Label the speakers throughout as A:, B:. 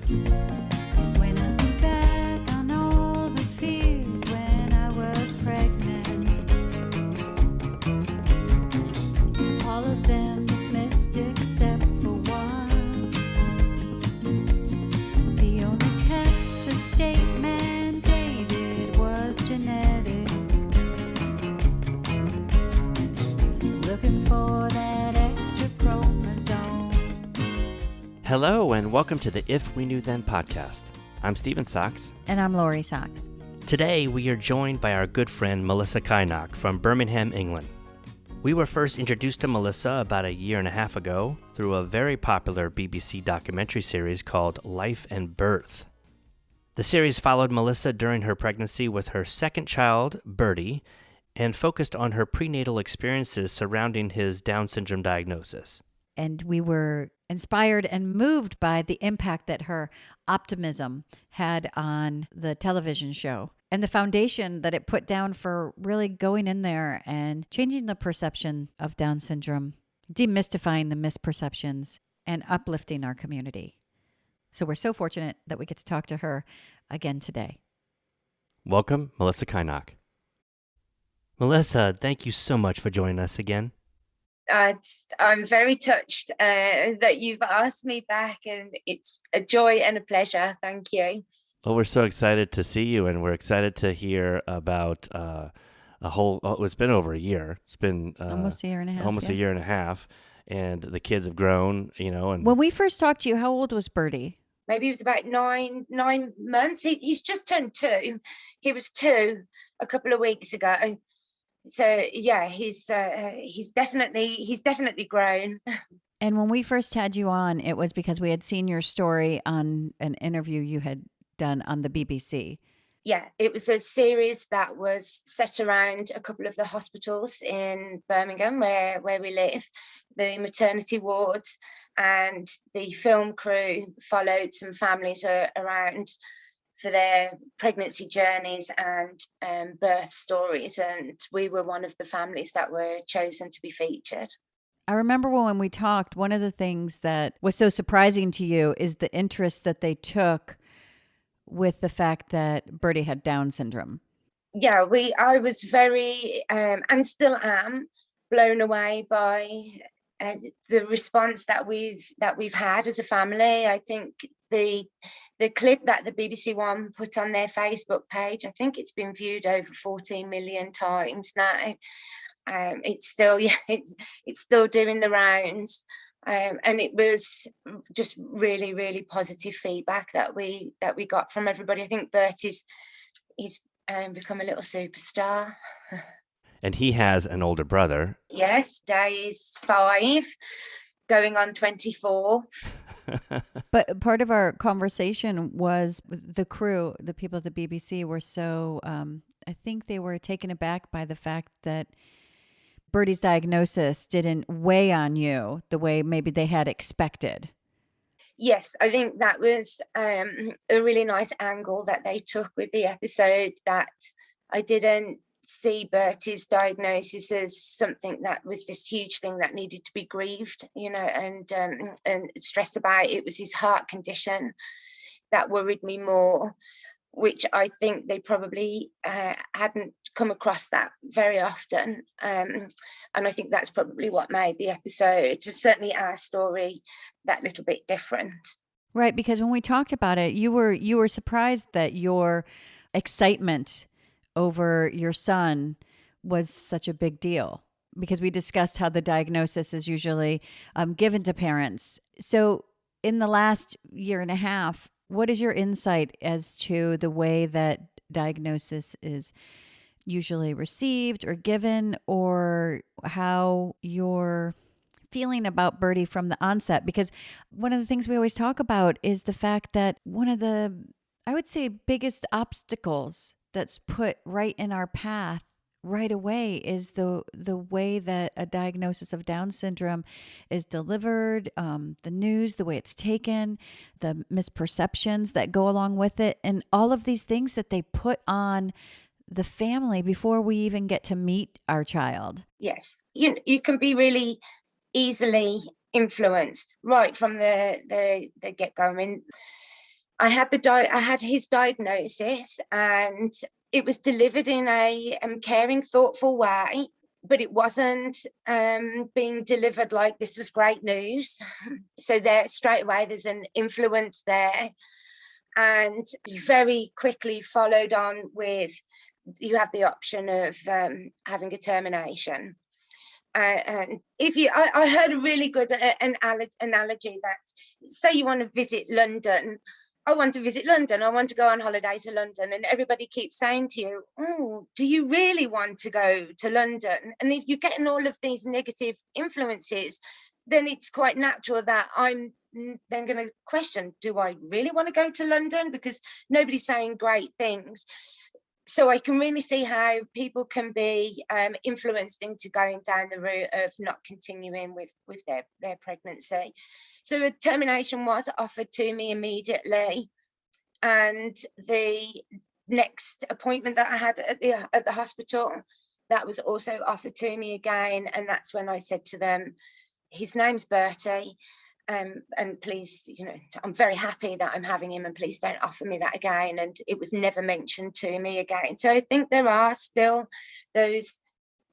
A: When I think back on all the fears when I was pregnant, all of them dismissed except for one. The only test the state mandated was genetic. Looking for that extra chromosome.
B: Hello, and welcome to the If We Knew Then podcast. I'm Stephen Sachs.
C: And I'm Lori Sachs.
B: Today, we are joined by our good friend Melissa Kynoch from Birmingham, England. We were first introduced to Melissa about a year and a half ago through a very popular BBC documentary series called Life and Birth. The series followed Melissa during her pregnancy with her second child, Bertie, and focused on her prenatal experiences surrounding his Down syndrome diagnosis.
C: And we were inspired and moved by the impact that her optimism had on the television show and the foundation that it put down for really going in there and changing the perception of Down syndrome, demystifying the misperceptions, and uplifting our community. So we're so fortunate that we get to talk to her again today.
B: Welcome, Melissa Kynoch. Melissa, thank you so much for joining us again.
D: I'm very touched that you've asked me back, and it's a joy and a pleasure. Thank you.
B: Well, we're so excited to see you, and we're excited to hear about it's been over a year. It's been
C: Almost a year and a half.
B: a year and a half, and the kids have grown, and
C: When we first talked to you, how old was Bertie?
D: Maybe he was about nine months. He's just turned 2. He was 2 a couple of weeks ago. So yeah, he's definitely grown.
C: And when we first had you on, it was because we had seen your story on an interview you had done on the BBC.
D: Yeah, it was a series that was set around a couple of the hospitals in Birmingham where we live, the maternity wards, and the film crew followed some families around for their pregnancy journeys and birth stories, and we were one of the families that were chosen to be featured.
C: I remember when we talked, one of the things that was so surprising to you is the interest that they took with the fact that Bertie had Down syndrome.
D: Yeah, I was very and still am blown away by the response that we've had as a family. I think the clip that the BBC One put on their Facebook page, I think it's been viewed over 14 million times now. It's still it's still doing the rounds, and it was just really, really positive feedback that we got from everybody. I think Bert he's become a little superstar.
B: And he has an older brother.
D: Yes, Day is 5, going on 24.
C: But part of our conversation was the crew, the people at the BBC were so, I think they were taken aback by the fact that Bertie's diagnosis didn't weigh on you the way maybe they had expected.
D: Yes, I think that was a really nice angle that they took with the episode, that I didn't see Bertie's diagnosis as something that was this huge thing that needed to be grieved, and stressed about. It was his heart condition that worried me more, which I think they probably hadn't come across that very often. And I think that's probably what made the episode, certainly our story, that little bit different.
C: Right, because when we talked about it, you were surprised that your excitement over your son was such a big deal, because we discussed how the diagnosis is usually given to parents. So in the last year and a half, what is your insight as to the way that diagnosis is usually received or given, or how you're feeling about Bertie from the onset? Because one of the things we always talk about is the fact that one of the, I would say, biggest obstacles that's put right in our path right away is the way that a diagnosis of Down syndrome is delivered, the news, the way it's taken, the misperceptions that go along with it, and all of these things that they put on the family before we even get to meet our child.
D: Yes, you can be really easily influenced right from the get-go. I mean, I had his diagnosis, and it was delivered in a caring, thoughtful way, but it wasn't being delivered like this was great news. So there, straight away, there's an influence there, and very quickly followed on with, you have the option of having a termination. And if you, I heard a really good analogy that, say you want to visit London. I want to visit London. I want to go on holiday to London. And everybody keeps saying to you, oh, do you really want to go to London? And if you're getting all of these negative influences, then it's quite natural that I'm then going to question, do I really want to go to London? Because nobody's saying great things. So I can really see how people can be influenced into going down the route of not continuing with their pregnancy. So a termination was offered to me immediately, and the next appointment that I had at the hospital, that was also offered to me again. And that's when I said to them, his name's Bertie. And please, I'm very happy that I'm having him, and please don't offer me that again. And it was never mentioned to me again. So I think there are still those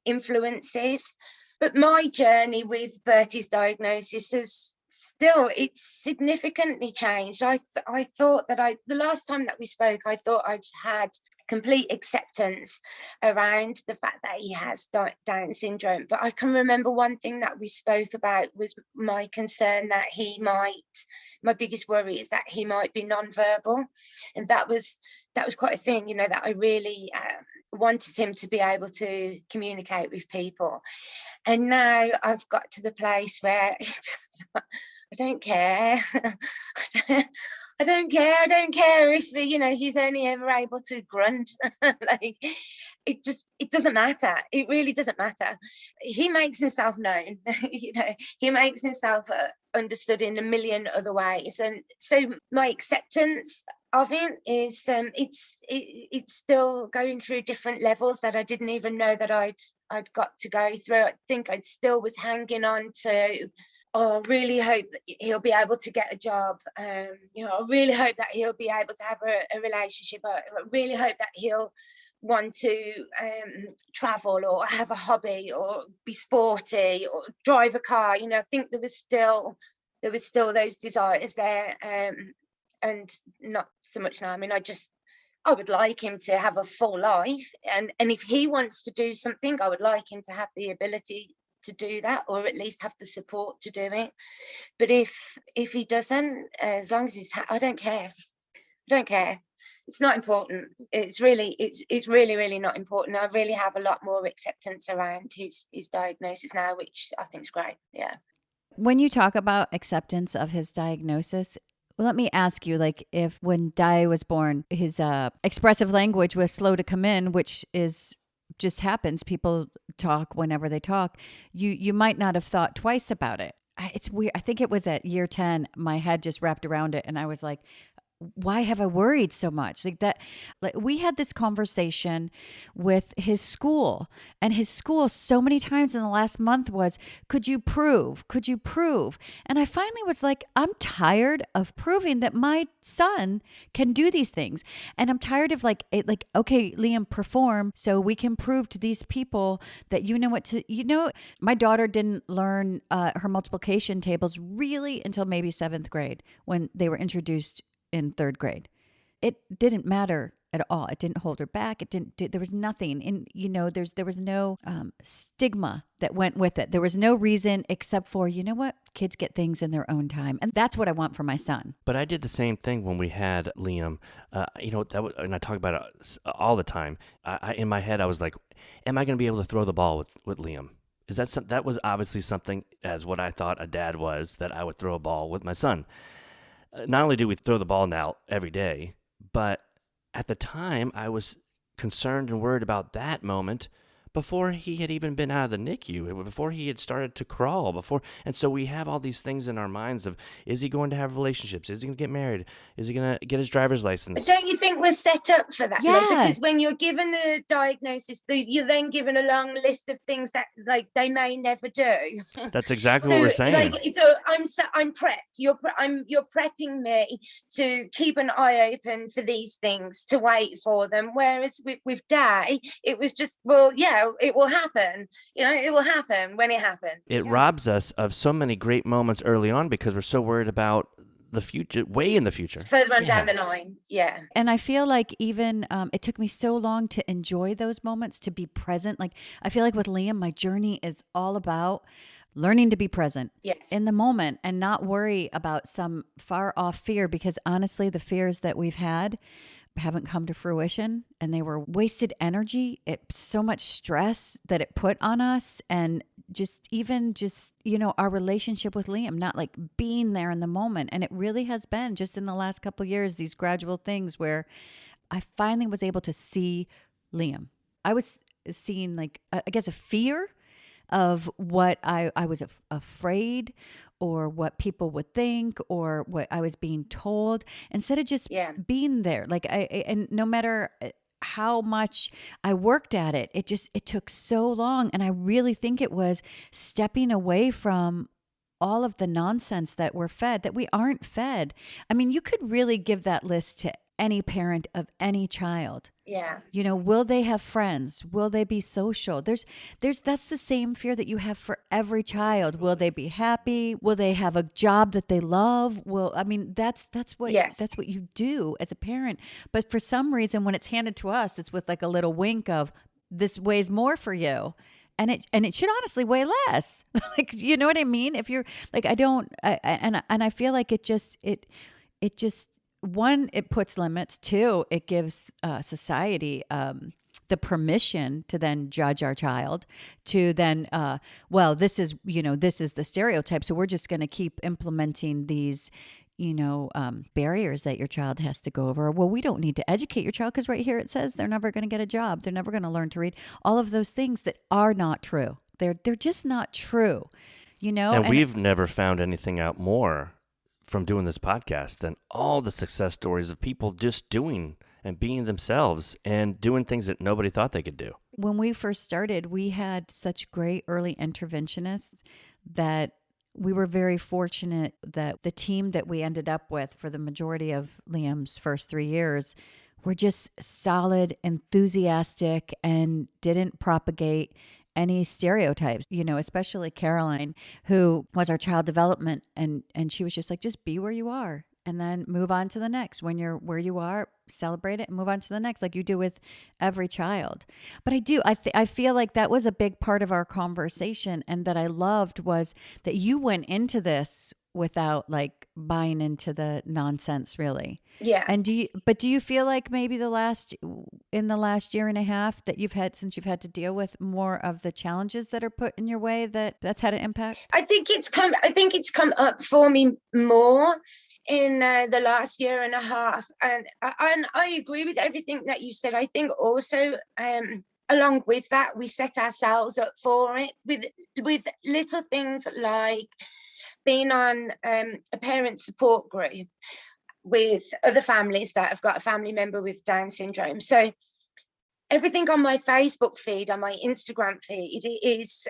D: influences. But my journey with Bertie's diagnosis it's significantly changed. I thought that the last time that we spoke, I thought I'd had complete acceptance around the fact that he has Down syndrome. But I can remember one thing that we spoke about was my concern that my biggest worry is that he might be nonverbal. And that was quite a thing, that I really wanted him to be able to communicate with people. And now I've got to the place where I don't care. I don't care if he's only ever able to grunt. Like, it doesn't matter. It really doesn't matter. He makes himself known. He makes himself understood in a million other ways. And so my acceptance of it is it's still going through different levels that I didn't even know that I'd got to go through. I think I still was hanging on to, I really hope that he'll be able to get a job. I really hope that he'll be able to have a relationship. I really hope that he'll want to travel or have a hobby or be sporty or drive a car. I think there was still those desires there, and not so much now. I mean, I would like him to have a full life, and if he wants to do something, I would like him to have the ability to do that, or at least have the support to do it. But if he doesn't, as long as he's I don't care. It's not important. It's really really not important. I really have a lot more acceptance around his diagnosis now, which I think is great. Yeah.
C: When you talk about acceptance of his diagnosis, well, let me ask you, like, if when Dai was born, his expressive language was slow to come in, which is just happens. People talk whenever they talk. You might not have thought twice about it. It's weird. I think it was at year 10, my head just wrapped around it, and I was like, why have I worried so much? Like we had this conversation with his school, and his school so many times in the last month was, could you prove? And I finally was like, I'm tired of proving that my son can do these things. And I'm tired of okay, Liam, perform so we can prove to these people that my daughter didn't learn her multiplication tables really until maybe 7th grade, when they were introduced in 3rd grade. It didn't matter at all. It didn't hold her back. There was nothing. And, there was no stigma that went with it. There was no reason except for, kids get things in their own time. And that's what I want for my son.
B: But I did the same thing when we had Liam. And I talk about it all the time. In my head, I was like, am I going to be able to throw the ball with Liam? That was obviously something, as what I thought a dad was, that I would throw a ball with my son. Not only do we throw the ball now every day, but at the time I was concerned and worried about that moment. before he had even been out of the NICU, before he had started to crawl, and so we have all these things in our minds of, is he going to have relationships? Is he going to get married? Is he going to get his driver's license?
D: Don't you think we're set up for that?
C: Yeah.
D: Because when you're given a diagnosis, you're then given a long list of things that like they may never do.
B: That's exactly what we're saying.
D: So I'm prepped. You're prepping me to keep an eye open for these things, to wait for them. Whereas with Day, it was just, well, yeah, it will happen. It will happen when it happens.
B: It robs us of so many great moments early on because we're so worried about the future, way in the future.
D: Further on down the line, yeah.
C: And I feel like even it took me so long to enjoy those moments, to be present. Like, I feel like with Liam, my journey is all about learning to be present in the moment and not worry about some far off fear, because honestly, the fears that we've had haven't come to fruition, and they were wasted energy. It's so much stress that it put on us, and just our relationship with Liam, not like being there in the moment. And it really has been just in the last couple of years, these gradual things where I finally was able to see Liam. I was seeing, like, I guess, a fear of what I was afraid, or what people would think, or what I was being told, instead of just being there. Like, and no matter how much I worked at it, it took so long. And I really think it was stepping away from all of the nonsense that we're fed, that we aren't fed. I mean, you could really give that list to any parent of any child.
D: Yeah.
C: Will they have friends? Will they be social? That's the same fear that you have for every child. Will they be happy? Will they have a job that they love? That's what you do as a parent. But for some reason, when it's handed to us, it's with like a little wink of, this weighs more for you. And it should honestly weigh less. Like, you know what I mean? If you're like, I feel like it just one, it puts limits. Two, it gives society the permission to then judge our child, to then, this is the stereotype. So we're just going to keep implementing these, barriers that your child has to go over. Well, we don't need to educate your child, because right here it says they're never going to get a job. They're never going to learn to read. All of those things that are not true. They're just not true,
B: And we've never found anything out more from doing this podcast than all the success stories of people just doing and being themselves and doing things that nobody thought they could do.
C: When we first started, we had such great early interventionists that we were very fortunate that the team that we ended up with for the majority of Liam's first 3 years were just solid, enthusiastic, and didn't propagate any stereotypes, especially Caroline, who was our child development. And she was just like, just be where you are and then move on to the next. When you're where you are, celebrate it and move on to the next, like you do with every child. But I feel like that was a big part of our conversation, and that I loved was that you went into this without like buying into the nonsense, really.
D: Yeah.
C: And do you feel like maybe in the last year and a half that since you've had to deal with more of the challenges that are put in your way, that's had an impact?
D: I think it's come up for me more in the last year and a half, and I agree with everything that you said. I think also along with that, we set ourselves up for it with little things like being on a parent support group with other families that have got a family member with Down syndrome. So everything on my Facebook feed, on my Instagram feed, is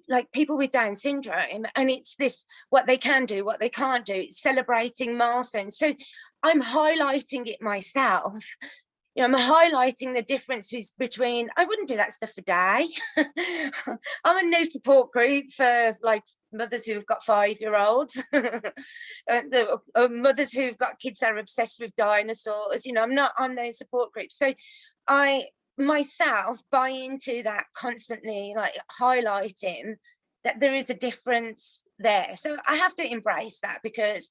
D: like people with Down syndrome, and it's this, what they can do, what they can't do. It's celebrating milestones. So I'm highlighting it myself. I'm highlighting the differences between, I wouldn't do that stuff for Day. I'm a new support group for like mothers who've got 5-year-olds, mothers who've got kids that are obsessed with dinosaurs. I'm not on those support groups. So I myself buy into that constantly, like highlighting that there is a difference there. So I have to embrace that, because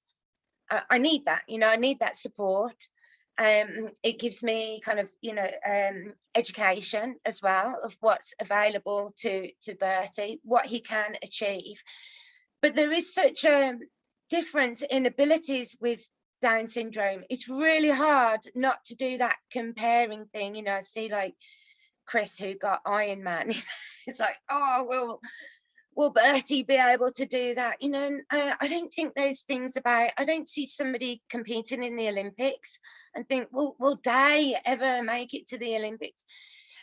D: I need that, I need that support. It gives me kind of, education as well of what's available to Bertie, what he can achieve. But there is such a difference in abilities with Down syndrome. It's really hard not to do that comparing thing. I see like Chris who got Iron Man. It's like, oh, well, will Bertie be able to do that? And I don't think those things about, I don't see somebody competing in the Olympics and think, well, will Day ever make it to the Olympics?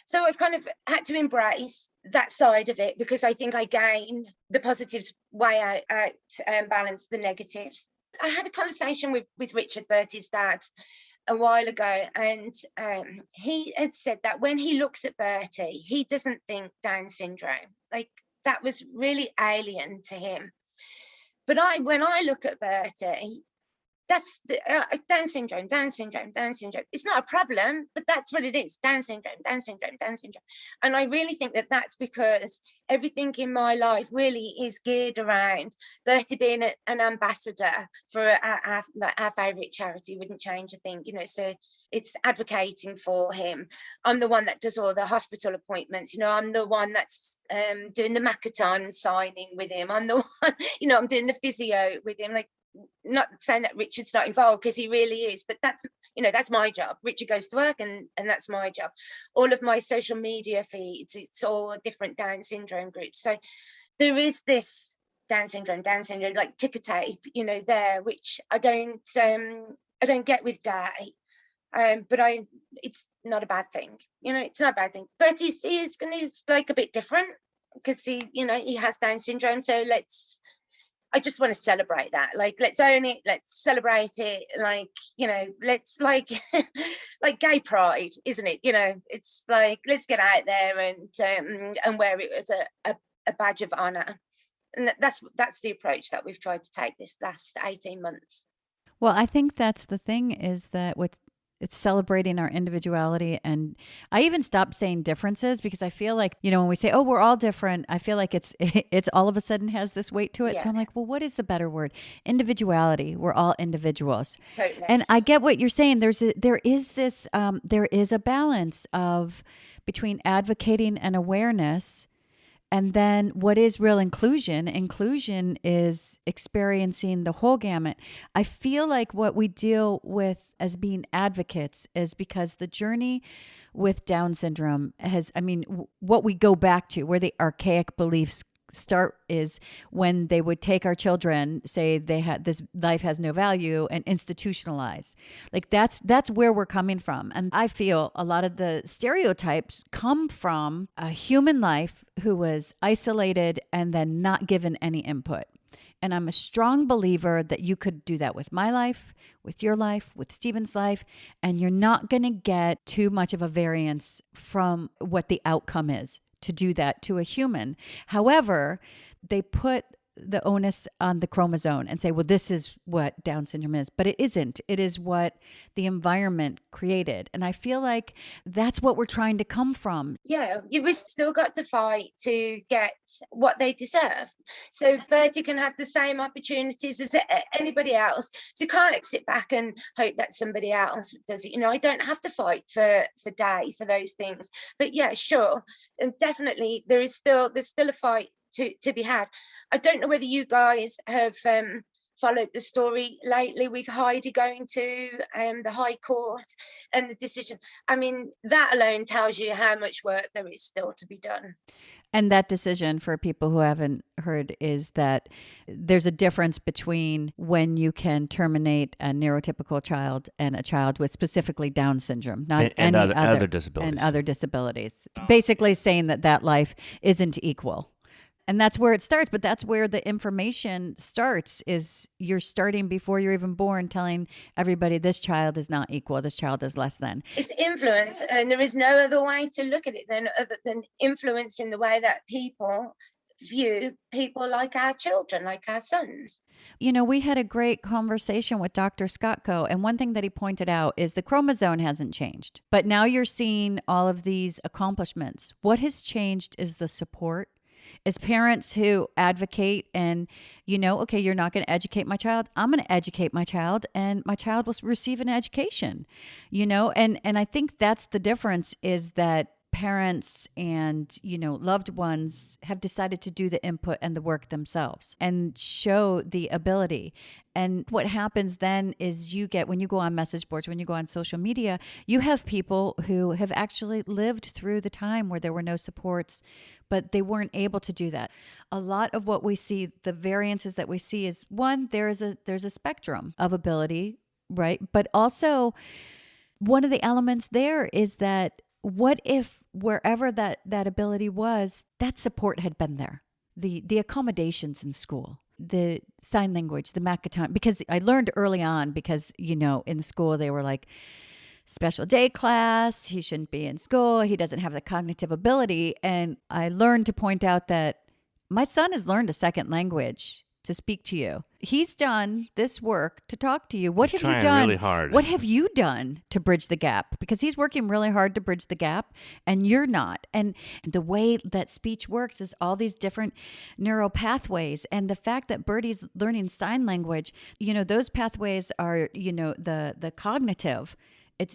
D: So I've kind of had to embrace that side of it, because I think I gain the positives way out and balance the negatives. I had a conversation with Richard, Bertie's dad, a while ago, and he had said that when he looks at Bertie, he doesn't think Down syndrome. Like, that was really alien to him. But when I look at Bertie, that's the Down syndrome, Down syndrome, Down syndrome. It's not a problem, but that's what it is. Down syndrome, Down syndrome, Down syndrome. And I really think that that's because everything in my life really is geared around Bertie being an ambassador for our favourite charity. Wouldn't change a thing, so it's advocating for him. I'm the one that does all the hospital appointments. I'm the one that's doing the Macathon signing with him. I'm the one, I'm doing the physio with him. Like, not saying that Richard's not involved, because he really is, but that's my job. Richard goes to work, and that's my job. All of my social media feeds, it's all different Down syndrome groups. So there is this Down syndrome, like ticker tape, there, which I don't get with Day. But it's not a bad thing. It's not a bad thing. But he's like a bit different, because he has Down syndrome. So I just want to celebrate that. Like, let's own it. Let's celebrate it. Like, let's like gay pride, isn't it? It's like, let's get out there and wear it as a badge of honor. And that's the approach that we've tried to take this last 18 months.
C: Well, I think that's the thing, is that it's celebrating our individuality. And I even stopped saying differences, because I feel like, when we say, oh, we're all different, I feel like it's all of a sudden has this weight to it.
D: Yeah.
C: So I'm like, well, what is the better word? Individuality. We're all individuals.
D: Totally.
C: And I get what you're saying. There is a balance between advocating and awareness. And then what is real inclusion? Inclusion is experiencing the whole gamut. I feel like what we deal with as being advocates is because the journey with Down syndrome what we go back to, where the archaic beliefs start, is when they would take our children, say they had this life has no value, and institutionalize. Like, that's where we're coming from. And I feel a lot of the stereotypes come from a human life who was isolated and then not given any input. And I'm a strong believer that you could do that with my life, with your life, with Stephen's life, and you're not going to get too much of a variance from what the outcome is to do that to a human. However, they put the onus on the chromosome and say, well, this is what Down syndrome is, but it isn't. It is what the environment created. And I feel like that's what we're trying to come from.
D: Yeah, you've still got to fight to get what they deserve. So Bertie can have the same opportunities as anybody else. So you can't sit back and hope that somebody else does it. I don't have to fight for Day for those things. But yeah, sure. And definitely there's still a fight to be had. I don't know whether you guys have followed the story lately with Heidi going to the High Court and the decision. I mean, that alone tells you how much work there is still to be done.
C: And that decision, for people who haven't heard, is that there's a difference between when you can terminate a neurotypical child and a child with specifically Down syndrome, not
B: and
C: any
B: other disabilities.
C: And other disabilities. Basically saying that life isn't equal. And that's where it starts, but that's where the information starts, is you're starting before you're even born, telling everybody this child is not equal, this child is less than.
D: It's influence, and there is no other way to look at it than influence in the way that people view people like our children, like our sons.
C: We had a great conversation with Dr. Scottco, and one thing that he pointed out is the chromosome hasn't changed, but now you're seeing all of these accomplishments. What has changed is the support. As parents who advocate and, okay, you're not going to educate my child, I'm going to educate my child, and my child will receive an education, and I think that's the difference, is that parents and, loved ones have decided to do the input and the work themselves and show the ability. And what happens then is when you go on message boards, when you go on social media, you have people who have actually lived through the time where there were no supports, but they weren't able to do that. A lot of what we see, the variances that we see is, one, there's a spectrum of ability, right? But also one of the elements there is that what if wherever that ability was, that support had been there? The accommodations in school, the sign language, the Macatone, because I learned early on, because, in school they were like, special day class, he shouldn't be in school, he doesn't have the cognitive ability. And I learned to point out that my son has learned a second language to speak to you. He's done this work to talk to you. What
B: He's
C: have you
B: trying
C: done?
B: really hard.
C: What have you done to bridge the gap? Because he's working really hard to bridge the gap and you're not. And the way that speech works is all these different neural pathways. And the fact that Bertie's learning sign language, those pathways are, the cognitive.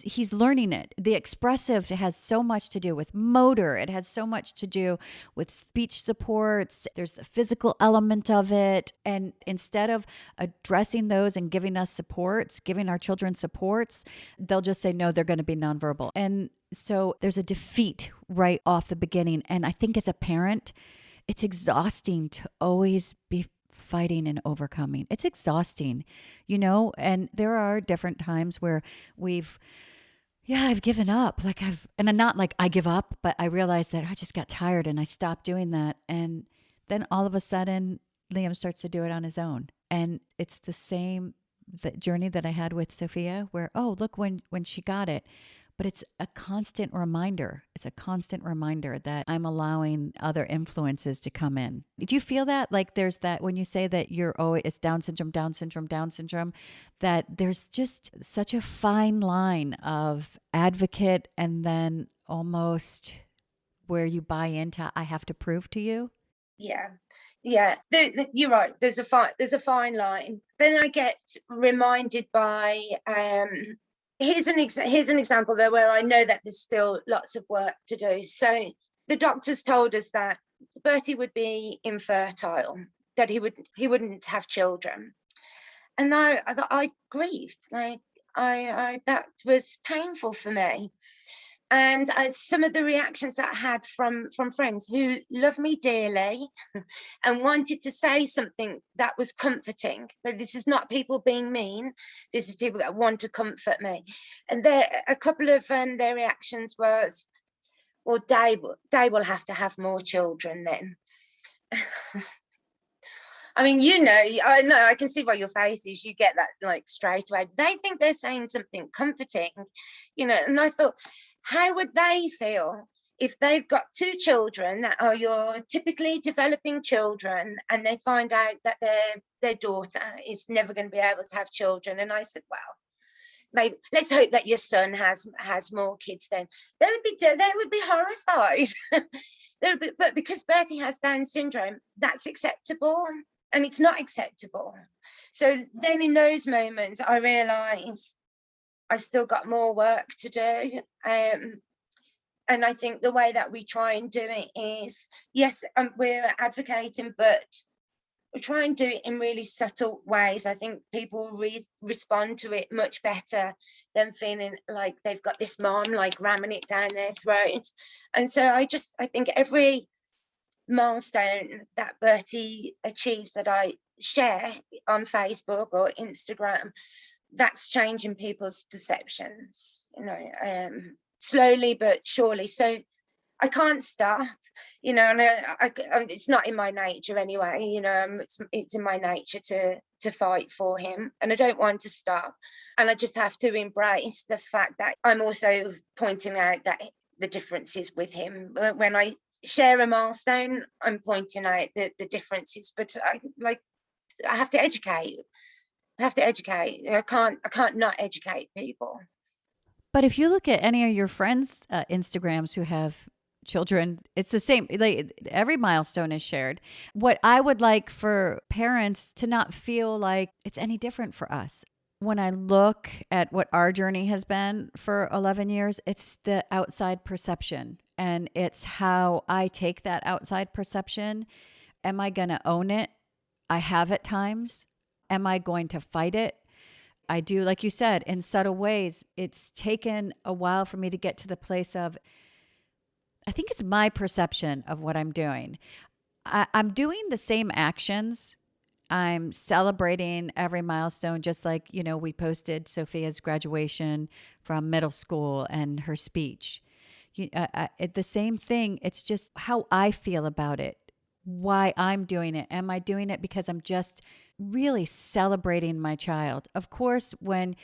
C: He's learning it. The expressive has so much to do with motor. It has so much to do with speech supports. There's the physical element of it. And instead of addressing those and giving us supports, giving our children supports, they'll just say, no, they're going to be nonverbal. And so there's a defeat right off the beginning. And I think as a parent, it's exhausting to always be fighting and overcoming. It's exhausting, and there are different times where I've given up. And I'm not like I give up, but I realized that I just got tired and I stopped doing that. And then all of a sudden, Liam starts to do it on his own. And it's the same journey that I had with Sophia, where, oh, look, when she got it. But it's a constant reminder. It's a constant reminder that I'm allowing other influences to come in. Do you feel that? Like there's that, when you say that it's Down syndrome, Down syndrome, Down syndrome, that there's just such a fine line of advocate and then almost where you buy into, I have to prove to you?
D: Yeah. You're right. There's a fine line. Then I get reminded by, Here's an example though, where I know that there's still lots of work to do. So the doctors told us that Bertie would be infertile, that he wouldn't have children. And I grieved. Like I that was painful for me. And some of the reactions that I had from friends who love me dearly and wanted to say something that was comforting. But this is not people being mean. This is people that want to comfort me. And a couple of their reactions was, well, Day will have to have more children then. I mean, I know, I can see by your faces, you get that like straight away. They think they're saying something comforting, and I thought, how would they feel if they've got two children that are your typically developing children and they find out that their daughter is never going to be able to have children? And I said, well, maybe let's hope that your son has more kids then. They would be horrified. But because Bertie has Down syndrome, that's acceptable, and it's not acceptable. So then in those moments, I realised I've still got more work to do. And I think the way that we try and do it is, yes, we're advocating, but we try and do it in really subtle ways. I think people respond to it much better than feeling like they've got this mom like ramming it down their throat. And so I think every milestone that Bertie achieves that I share on Facebook or Instagram, that's changing people's perceptions, slowly but surely. So I can't stop, and it's not in my nature anyway. It's in my nature to fight for him, and I don't want to stop. And I just have to embrace the fact that I'm also pointing out that the differences with him. When I share a milestone, I'm pointing out the differences. But I have to educate. I can't not educate people.
C: But if you look at any of your friends' Instagrams who have children, it's the same. Like every milestone is shared. What I would like for parents to not feel like it's any different for us. When I look at what our journey has been for 11 years, it's the outside perception. and it's how I take that outside perception. Am I going to own it? I have at times. Am I going to fight it? I do, like you said, in subtle ways. It's taken a while for me to get to the place of, I think it's my perception of what I'm doing. I'm doing the same actions. I'm celebrating every milestone, just like, we posted Sophia's graduation from middle school and her speech. The same thing. It's just how I feel about it, why I'm doing it. Am I doing it because I'm just really celebrating my child? Of course, when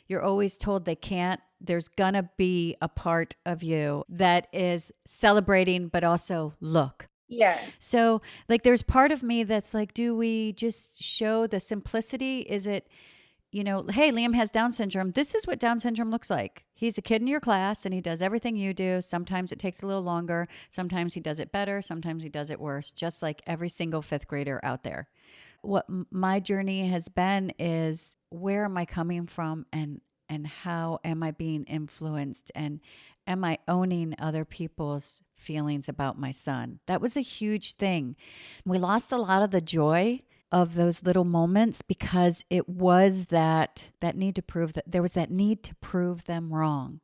C: you're always told they can't, there's going to be a part of you that is celebrating, but also look.
D: Yeah.
C: So like there's part of me that's like, do we just show the simplicity? Is it, hey, Liam has Down syndrome. This is what Down syndrome looks like. He's a kid in your class and he does everything you do. Sometimes it takes a little longer. Sometimes he does it better. Sometimes he does it worse, just like every single fifth grader out there. What my journey has been is, where am I coming from, and how am I being influenced, and am I owning other people's feelings about my son? That was a huge thing. We lost a lot of the joy of those little moments because it was that need to prove that there was that need to prove them wrong.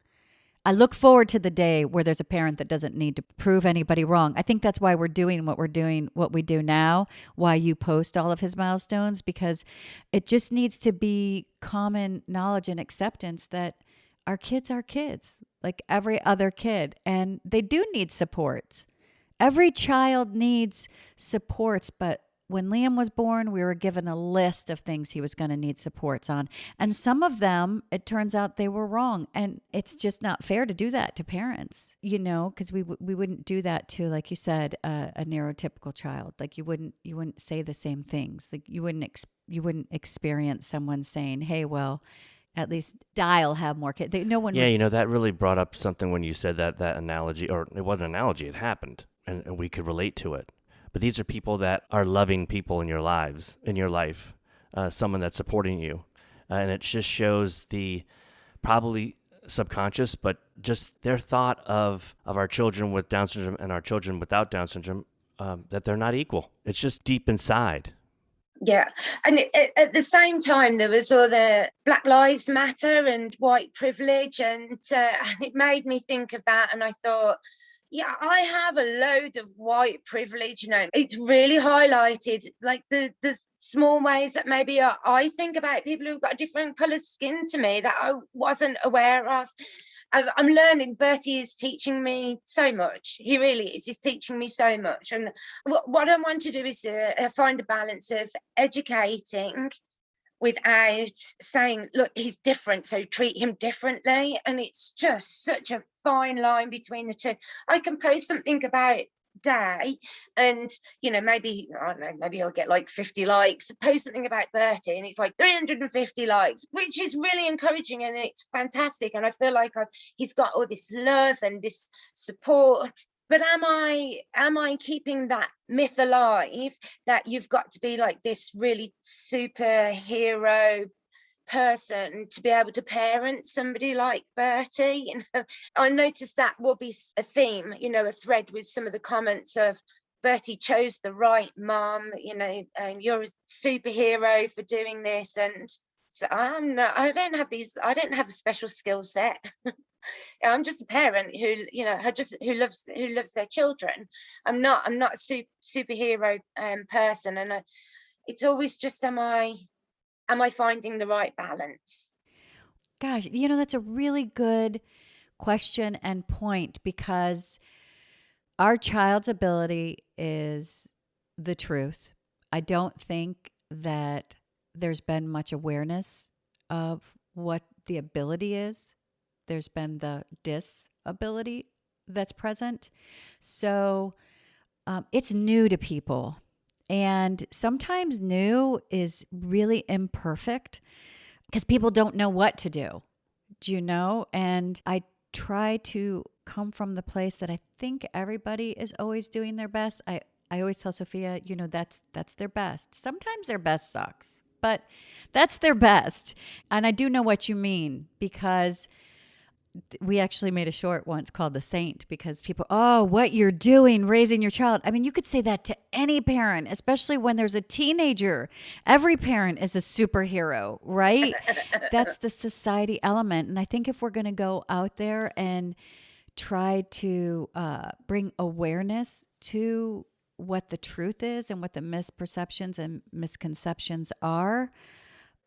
C: I look forward to the day where there's a parent that doesn't need to prove anybody wrong. I think that's why we're doing what we do now, why you post all of his milestones, because it just needs to be common knowledge and acceptance that our kids are kids, like every other kid, and they do need supports. Every child needs supports, but when Liam was born, we were given a list of things he was going to need supports on. And some of them, it turns out they were wrong. And it's just not fair to do that to parents, because we wouldn't do that to, like you said, a neurotypical child. Like you wouldn't say the same things. Like you wouldn't experience someone saying, hey, well, at least Di'll have more kids. No one.
B: Yeah, that really brought up something when you said that analogy, or it wasn't an analogy, it happened, and we could relate to it. But these are people that are loving people in your life, someone that's supporting you. And it just shows the probably subconscious, but just their thought of our children with Down syndrome and our children without Down syndrome, that they're not equal. It's just deep inside.
D: Yeah. And at the same time, there was all the Black Lives Matter and white privilege. And it made me think of that. And I thought, yeah, I have a load of white privilege. It's really highlighted like the small ways that maybe I think about people who've got a different colour skin to me that I wasn't aware of. I'm learning. Bertie is teaching me so much. He really is. He's teaching me so much. And what I want to do is find a balance of educating without saying, look, he's different, so treat him differently. And it's just such a fine line between the two. I can post something about Day and maybe I don't know, maybe I'll get like 50 likes. Post something about Bertie and it's like 350 likes, which is really encouraging and it's fantastic. And I feel like he's got all this love and this support. But am I keeping that myth alive that you've got to be like this really superhero person to be able to parent somebody like Bertie? I noticed that will be a theme, a thread with some of the comments of Bertie chose the right mom, you're a superhero for doing this. And so I don't have a special skill set. I'm just a parent who loves their children. I'm not a superhero person, and it's always just am I finding the right balance?
C: Gosh, that's a really good question and point, because our child's ability is the truth. I don't think that there's been much awareness of what the ability is. There's been the disability that's present. So it's new to people. And sometimes new is really imperfect because people don't know what to do. Do you know? And I try to come from the place that I think everybody is always doing their best. I always tell Sophia, that's their best. Sometimes their best sucks, but that's their best. And I do know what you mean, because we actually made a short once called The Saint because people, oh, what you're doing raising your child. I mean, you could say that to any parent, especially when there's a teenager. Every parent is a superhero, right? That's the society element. And I think if we're going to go out there and try to bring awareness to what the truth is and what the misperceptions and misconceptions are,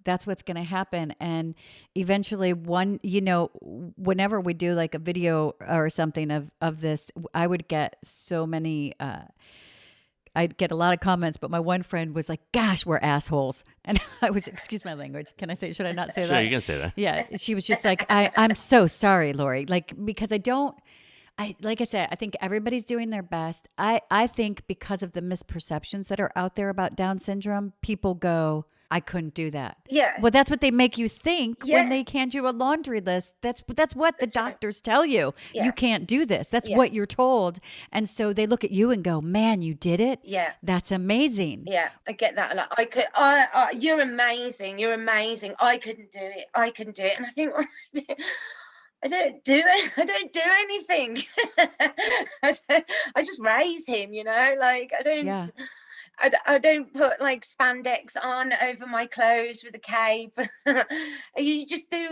C: that's what's going to happen. And eventually whenever we do like a video or something of this, I would get so many, I'd get a lot of comments, but my one friend was like, gosh, we're assholes. And I was, excuse my language. Can I say, should I not say that?
B: Sure, you can say that.
C: Yeah. She was just like, I'm so sorry, Lori. Like, because like I said, I think everybody's doing their best. I think because of the misperceptions that are out there about Down syndrome, people go, I couldn't do that.
D: Yeah.
C: Well, that's what they make you think
D: Yeah.
C: when they hand you a laundry list. That's what the doctors tell you.
D: Yeah.
C: You can't do this. That's what you're told. And so they look at you and go, man, you did it.
D: Yeah.
C: That's amazing.
D: Yeah, I get that a lot. You're amazing. You're amazing. I couldn't do it. And I think, well, I don't do it. I don't do anything. I just raise him, like I don't.
C: Yeah.
D: I don't put like spandex on over my clothes with a cape. You just do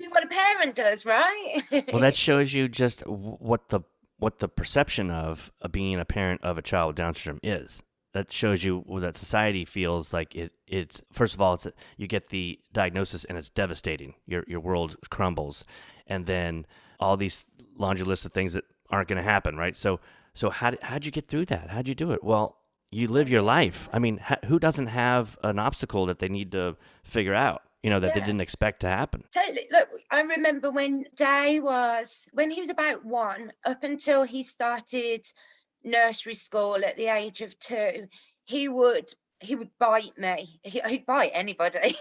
D: what a parent does, right?
B: Well, that shows you just what the perception of being a parent of a child with Down syndrome is. That shows you that society feels like it's first of all, you get the diagnosis and it's devastating. Your world crumbles, and then all these laundry lists of things that aren't going to happen, right? So how'd you get through that? How'd you do it? Well, you live your life. I mean, who doesn't have an obstacle that they need to figure out, that they didn't expect to happen?
D: Totally. Look, I remember when he was about 1, up until he started nursery school at the age of 2, he would bite me. He'd bite anybody.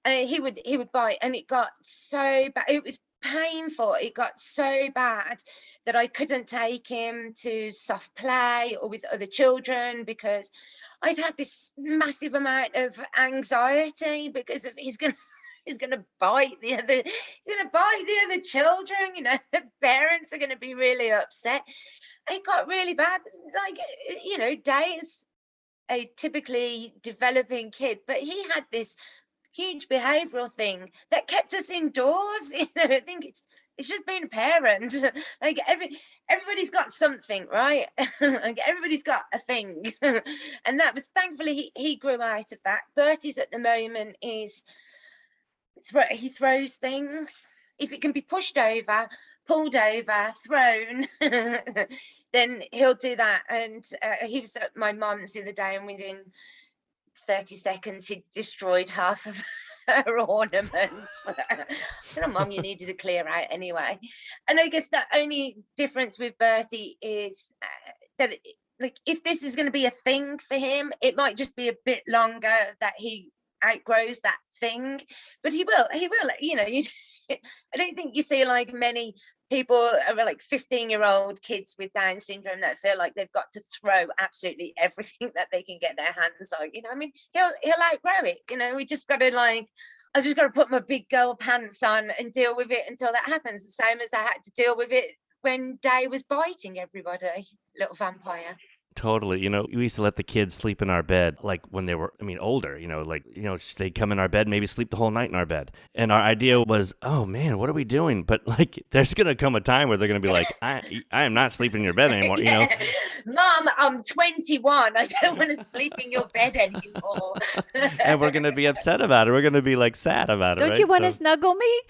D: And he would bite, and it got so bad. It was painful. It got so bad that I couldn't take him to soft play or with other children because I'd have this massive amount of anxiety because of he's gonna bite the other children. The parents are gonna be really upset. It got really bad. Like, Day is a typically developing kid, but he had this huge behavioral thing that kept us indoors. I think it's just being a parent. Like everybody's got something, right? Like everybody's got a thing. And that was, thankfully, he grew out of that. Bertie's at the moment is he throws things. If it can be pushed over, pulled over, thrown, then he'll do that. And he was at my mum's the other day, and within 30 seconds he destroyed half of her ornaments. I said, Mum, you needed to clear out anyway. And I guess the only difference with Bertie is that like if this is going to be a thing for him, it might just be a bit longer that he outgrows that thing, but he will I don't think you see like many people are like 15-year-old kids with Down syndrome that feel like they've got to throw absolutely everything that they can get their hands on. I mean, he'll outgrow it. We just got to I just got to put my big girl pants on and deal with it until that happens. The same as I had to deal with it when Day was biting everybody, little vampire.
B: Totally. We used to let the kids sleep in our bed, like when they were, older, they'd come in our bed, maybe sleep the whole night in our bed. And our idea was, oh man, what are we doing? But like, there's going to come a time where they're going to be like, I am not sleeping in your bed anymore.
D: Mom, I'm 21. I don't want to sleep in your bed anymore.
B: And we're going to be upset about it. We're going to be like sad about it.
C: Don't
B: right?
C: you want to snuggle me?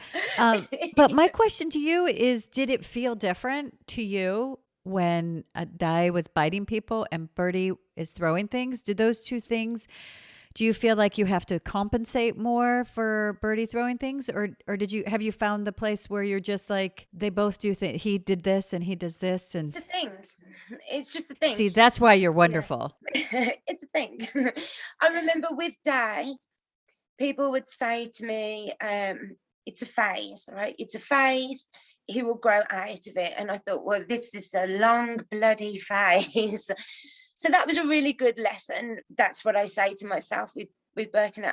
C: But my question to you is, did it feel different to you when Day was biting people and Bertie is throwing things? Do those two things, do you feel like you have to compensate more for Bertie throwing things, or have you found the place where you're just like, they both do things, he did this and he does this? And
D: it's a thing. It's just a thing.
C: See, that's why you're wonderful.
D: Yeah. It's a thing. I remember with Day, people would say to me, it's a phase, right? It's a phase. He will grow out of it. And I thought, well, this is a long bloody phase. So that was a really good lesson. That's what I say to myself with Bertie now.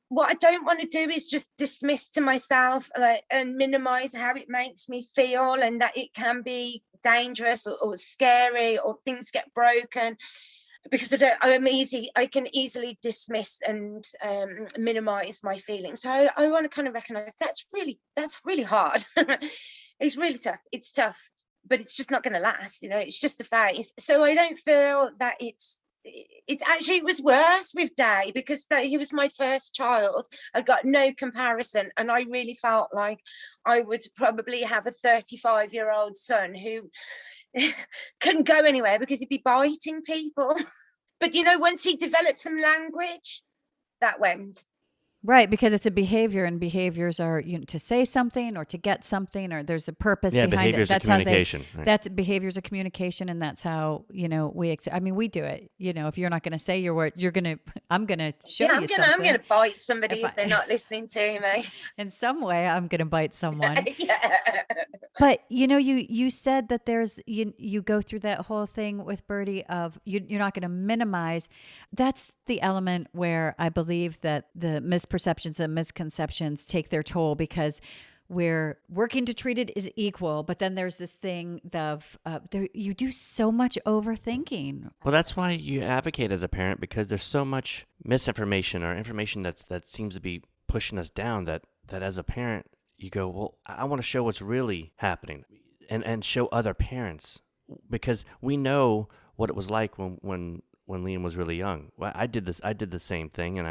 D: what I don't want to do is just dismiss to myself, like, and minimize how it makes me feel, and that it can be dangerous or scary, or things get broken, because I can easily dismiss and minimize my feelings. So I want to kind of recognize that's really hard. It's really tough. It's tough, but it's just not going to last. It's just a phase. So I don't feel that it's actually, it was worse with Day, because he was my first child. I got no comparison, and I really felt like I would probably have a 35-year-old son who couldn't go anywhere because he'd be biting people. But once he developed some language, that went.
C: Right, because it's a behavior, and behaviors are to say something or to get something, or there's a purpose behind
B: behaviors
C: it.
B: That's communication. Right.
C: That's behaviors of communication, and that's how we. We do it. If you're not going to say your word, I'm going to show you something.
D: I'm going to bite somebody if they're not listening to me.
C: In some way, I'm going to bite someone.
D: Yeah.
C: But you said that there's you go through that whole thing with Bertie of you're not going to minimize. That's the element where I believe that the misperceptions and misconceptions take their toll, because we're working to treat it as equal, but then there's this thing of you do so much overthinking.
B: Well, that's why you advocate as a parent, because there's so much misinformation or information that seems to be pushing us down, that as a parent you go, well, I want to show what's really happening and show other parents, because we know what it was like when Liam was really young. Well, I did the same thing, and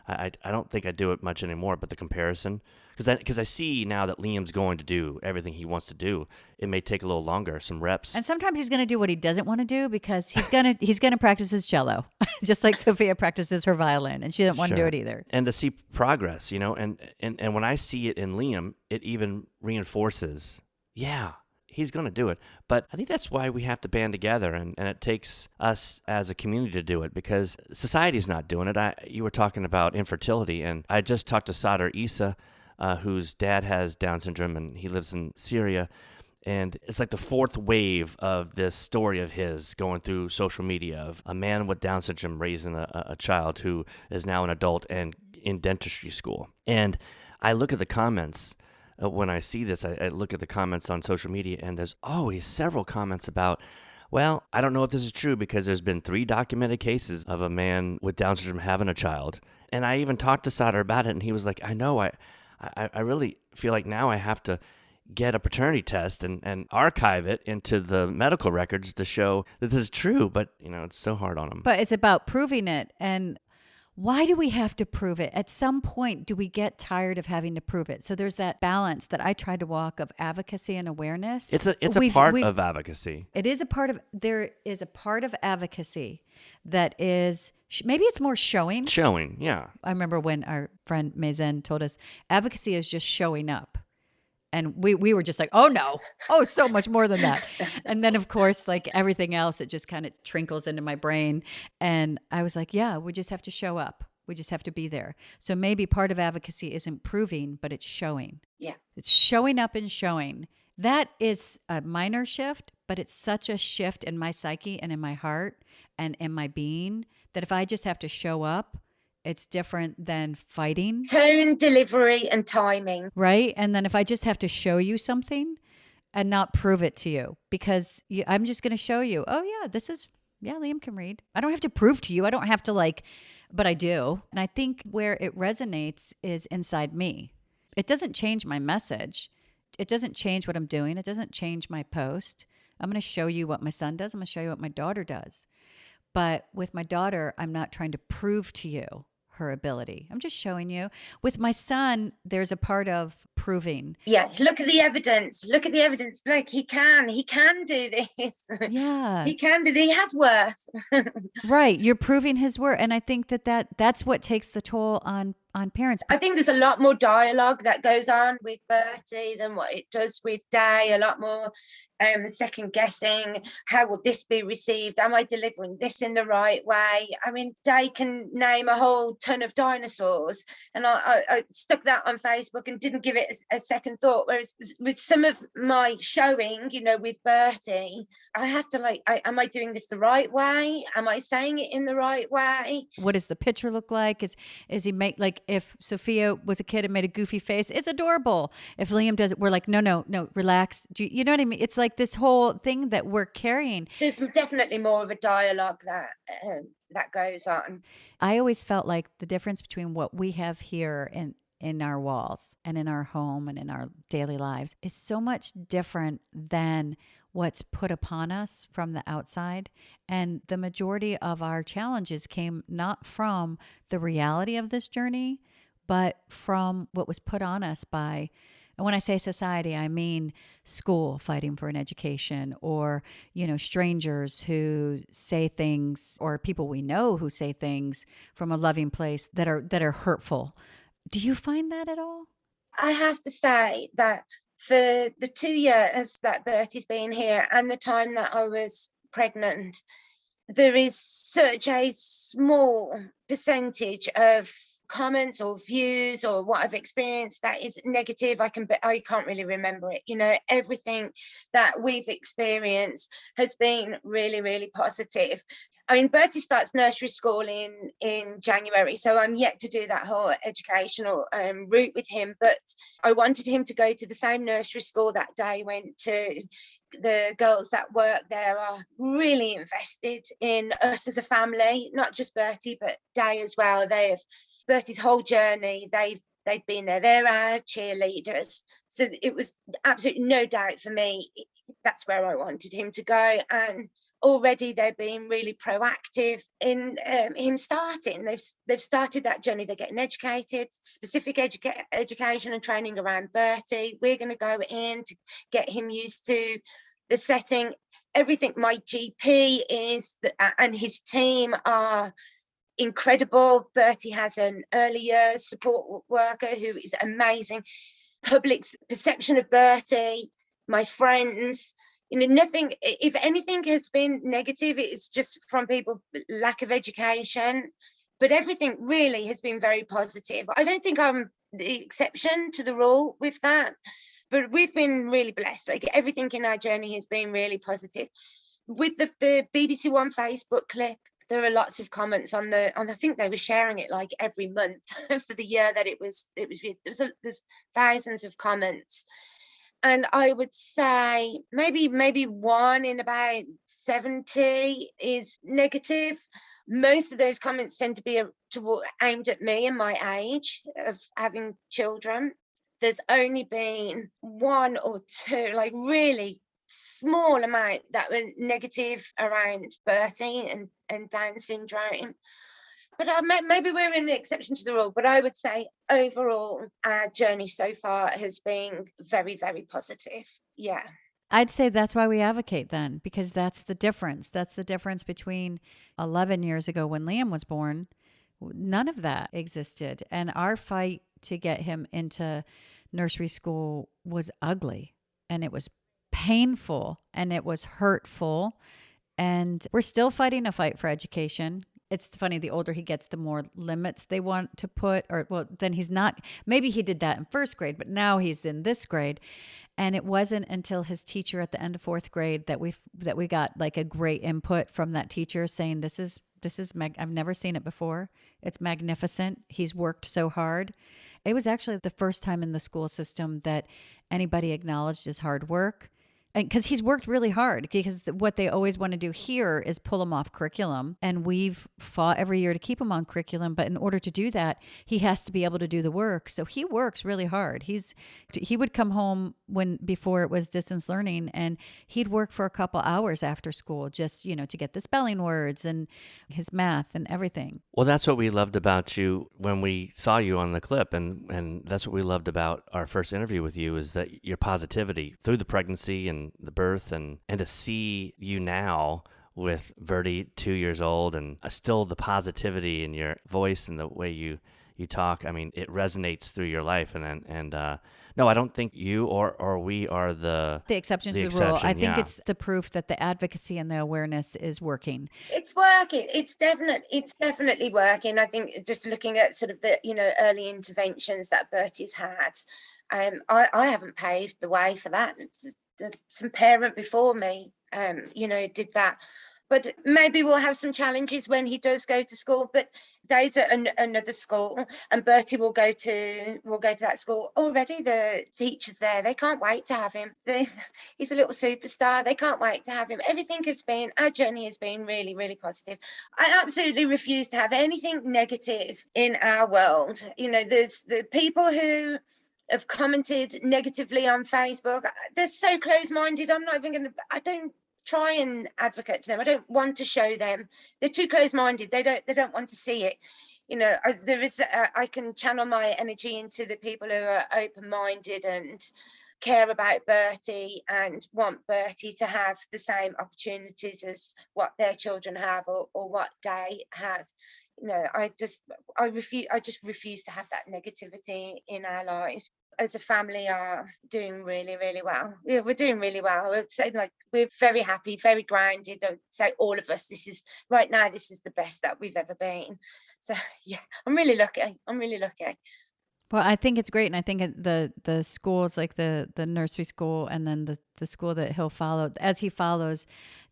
B: I don't think I do it much anymore, but the comparison, because I see now that Liam's going to do everything he wants to do. It may take a little longer, some reps.
C: And sometimes he's going to do what he doesn't want to do, because he's going to practice his cello, just like Sophia practices her violin, and she doesn't want to do it either.
B: And to see progress, and when I see it in Liam, it even reinforces, he's going to do it. But I think that's why we have to band together, and it takes us as a community to do it, because society's not doing it. You were talking about infertility, and I just talked to Sadr Issa, whose dad has Down syndrome, and he lives in Syria. And it's like the fourth wave of this story of his going through social media, of a man with Down syndrome raising a child who is now an adult and in dentistry school. And I look at the comments. When I see this, I look at the comments on social media, and there's always several comments about, well, I don't know if this is true, because there's been 3 documented cases of a man with Down syndrome having a child. And I even talked to Sadr about it, and he was like, I know, I really feel like now I have to get a paternity test and archive it into the medical records to show that this is true. But, it's so hard on him.
C: But it's about proving it. And why do we have to prove it? At some point, do we get tired of having to prove it? So there's that balance that I try to walk of advocacy and awareness.
B: It's a part of advocacy.
C: It is a part of, there is a part of advocacy that is, maybe it's more showing.
B: Showing, yeah.
C: I remember when our friend Mazen told us advocacy is just showing up. And we were just like, oh no, so much more than that. And then of course, like everything else, it just kind of trickles into my brain. And I was like, yeah, we just have to show up. We just have to be there. So maybe part of advocacy isn't proving, but it's showing.
D: Yeah.
C: It's showing up and showing. That is a minor shift, but it's such a shift in my psyche and in my heart and in my being that if I just have to show up, it's different than fighting.
D: Tone, delivery, and timing.
C: Right? And then if I just have to show you something and not prove it to you, because I'm just going to show you, Liam can read. I don't have to prove to you. I don't have to but I do. And I think where it resonates is inside me. It doesn't change my message. It doesn't change what I'm doing. It doesn't change my post. I'm going to show you what my son does. I'm going to show you what my daughter does. But with my daughter, I'm not trying to prove to you her ability. I'm just showing you. With my son, there's a part of proving.
D: Yeah, look at the evidence. Like he can do this.
C: Yeah.
D: He can do this. He has worth.
C: Right. You're proving his worth. And I think that's what takes the toll on parents.
D: I think there's a lot more dialogue that goes on with Bertie than what it does with Day. A lot more second guessing. How will this be received? Am I delivering this in the right way? I mean, Day can name a whole ton of dinosaurs, and I stuck that on Facebook and didn't give it a second thought. Whereas with some of my showing, with Bertie, I have to am I doing this the right way? Am I saying it in the right way?
C: What does the picture look like? Is he make, like, if Sophia was a kid and made a goofy face, it's adorable. If Liam does it, we're like, no, relax. You know what I mean? It's like this whole thing that we're carrying.
D: There's definitely more of a dialogue that goes on.
C: I always felt like the difference between what we have here in our walls and in our home and in our daily lives is so much different than what's put upon us from the outside. And the majority of our challenges came not from the reality of this journey, but from what was put on us by, and when I say society, I mean school fighting for an education, or, strangers who say things, or people we know who say things from a loving place that are hurtful. Do you find that at all?
D: I have to say that for the 2 years that Bertie's been here and the time that I was pregnant, there is such a small percentage of comments or views or what I've experienced that is negative. I can't really remember it. Everything that we've experienced has been really, really positive. I mean, Bertie starts nursery school in January, so I'm yet to do that whole educational route with him. But I wanted him to go to the same nursery school that Day went to. The girls that work there are really invested in us as a family, not just Bertie, but Day as well. Bertie's whole journey, they've been there. They're our cheerleaders. So it was absolutely no doubt for me, that's where I wanted him to go. And already they're being really proactive in him starting. They've started that journey. They're getting educated, specific education and training around Bertie. We're going to go in to get him used to the setting. Everything. My GP and his team are incredible. Bertie has an early years support worker who is amazing. Public's perception of Bertie, my friends, nothing, if anything has been negative, it's just from people, lack of education, but everything really has been very positive. I don't think I'm the exception to the rule with that, but we've been really blessed. Like, everything in our journey has been really positive. With the BBC One Facebook clip, there are lots of comments on I think they were sharing it like every month for the year that it was there's thousands of comments. And I would say maybe one in about 70 is negative. Most of those comments tend to be aimed at me and my age of having children. There's only been one or two, like really small amount, that were negative around Bertie and Down syndrome. But maybe we're an exception to the rule. But I would say overall, our journey so far has been very, very positive. Yeah.
C: I'd say that's why we advocate then, because that's the difference. That's the difference between 11 years ago when Liam was born. None of that existed. And our fight to get him into nursery school was ugly, and it was painful, and it was hurtful. And we're still fighting a fight for education. It's funny, the older he gets, the more limits they want to put, then he's not, maybe he did that in first grade, but now he's in this grade. And it wasn't until his teacher at the end of fourth grade that we got like a great input from that teacher saying, this is I've never seen it before. It's magnificent. He's worked so hard. It was actually the first time in the school system that anybody acknowledged his hard work. And because he's worked really hard, because what they always want to do here is pull him off curriculum. And we've fought every year to keep him on curriculum. But in order to do that, he has to be able to do the work. So he works really hard. He would come home before it was distance learning, and he'd work for a couple hours after school just, to get the spelling words and his math and everything.
B: Well, that's what we loved about you when we saw you on the clip. And that's what we loved about our first interview with you, is that your positivity through the pregnancy and the birth, and to see you now with Bertie 2 years old, and still the positivity in your voice and the way you you talk, I mean, it resonates through your life. No, I don't think you or we are the
C: exception to the rule.
B: exception.
C: I think
B: Yeah.
C: it's the proof that the advocacy and the awareness is working.
D: It's working. It's definitely working. I think just looking at sort of the, early interventions that Bertie's had, I haven't paved the way for that. Some parent before me, did that. But maybe we'll have some challenges when he does go to school. But Dave's at another school, and Bertie will go to that school. Already the teachers there, they can't wait to have him. He's a little superstar. They can't wait to have him. Our journey has been really, really positive. I absolutely refuse to have anything negative in our world. There's the people who have commented negatively on Facebook. They're so close-minded. I don't try and advocate to them. I don't want to show them. They're too close-minded. They don't want to see it. I can channel my energy into the people who are open-minded and care about Bertie and want Bertie to have the same opportunities as what their children have or what Day has. I just refuse to have that negativity in our lives. As a family are doing really, really well. Yeah, we're doing really well. I would say we're very happy, very grounded. I would say all of us, this is the best that we've ever been. So yeah, I'm really lucky.
C: Well, I think it's great. And I think the schools, like the nursery school and then the school that he'll follow, as he follows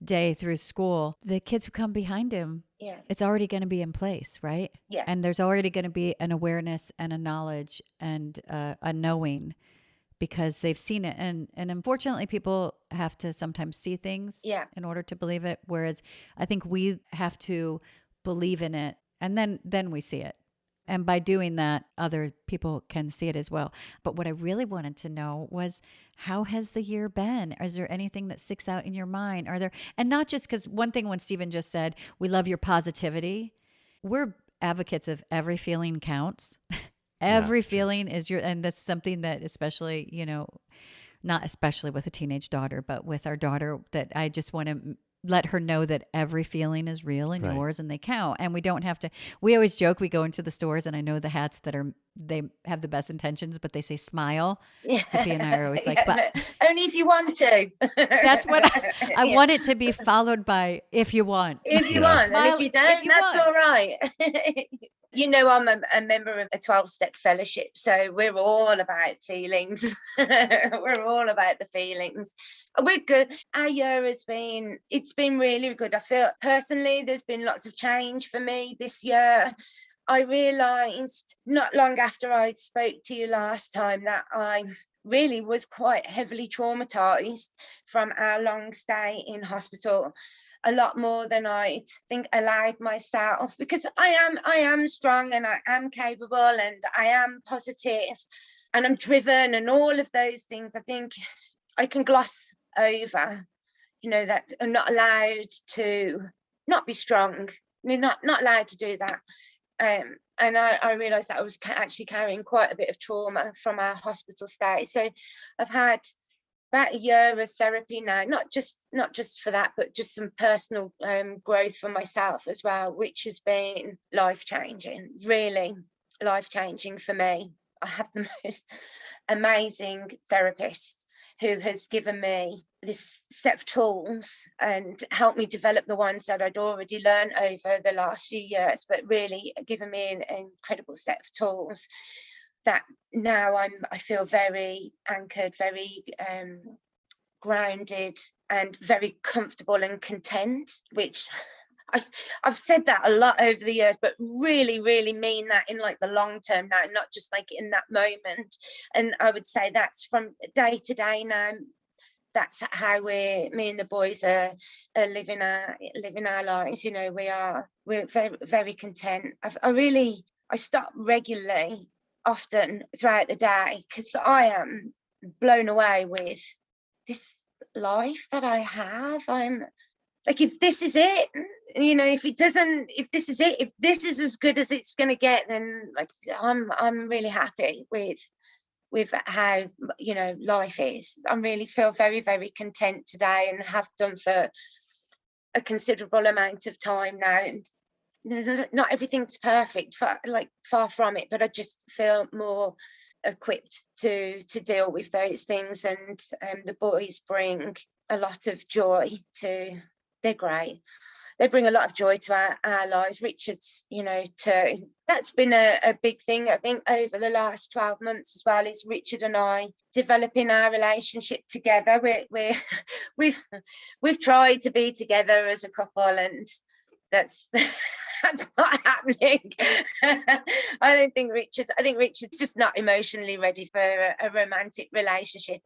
C: Day through school, the kids who come behind him, it's already going to be in place, right?
D: Yeah.
C: And there's already going to be an awareness and a knowledge and a knowing because they've seen it. And unfortunately, people have to sometimes see things in order to believe it. Whereas I think we have to believe in it and then we see it. And by doing that, other people can see it as well. But what I really wanted to know was, how has the year been? Is there anything that sticks out in your mind? And not just because one thing when Stephen just said, we love your positivity. We're advocates of every feeling counts. Every feeling is and that's something that especially, not especially with a teenage daughter, but with our daughter, that I just want to let her know that every feeling is real and yours and they count. And we don't have to, we always joke, we go into the stores and I know the hats they have the best intentions, but they say smile.
D: Yeah.
C: Sophia and I are always like, but
D: only if you want to.
C: That's what I want it to be followed by if you want.
D: If you want, smile, and if you don't, that's all right. I'm a member of a 12-step fellowship, so we're all about feelings. We're all about the feelings. We're good. Our year it's been really good. I feel personally there's been lots of change for me this year. I realised not long after I spoke to you last time that I really was quite heavily traumatised from our long stay in hospital. A lot more than I think allowed myself, because I am strong and I am capable and I am positive and I'm driven and all of those things. I think I can gloss over, that I'm not allowed to not be strong, not allowed to do that. And I realised that I was actually carrying quite a bit of trauma from our hospital stay. So I've had about a year of therapy now, not just for that, but just some personal growth for myself as well, which has been life-changing, really life-changing for me. I have the most amazing therapist who has given me this set of tools and helped me develop the ones that I'd already learned over the last few years, but really given me an incredible set of tools that now I feel very anchored, very grounded and very comfortable and content, which I've said that a lot over the years, but really, really mean that in the long term now, not just in that moment. And I would say that's from day to day now. That's how me and the boys are living our lives. We're very, very content. I stop regularly, often throughout the day, because I am blown away with this life that I have. I'm like, if this is it, if this is as good as it's going to get, then I'm really happy with how life is. I really feel very, very content today and have done for a considerable amount of time now. And not everything's perfect, far from it, but I just feel more equipped to deal with those things. And the boys bring a lot of joy to. They're great. They bring a lot of joy to our lives. Richard's, too. That's been a big thing, I think, over the last 12 months as well, is Richard and I developing our relationship together. We've tried to be together as a couple, and that's that's not happening. I think Richard's just not emotionally ready for a romantic relationship,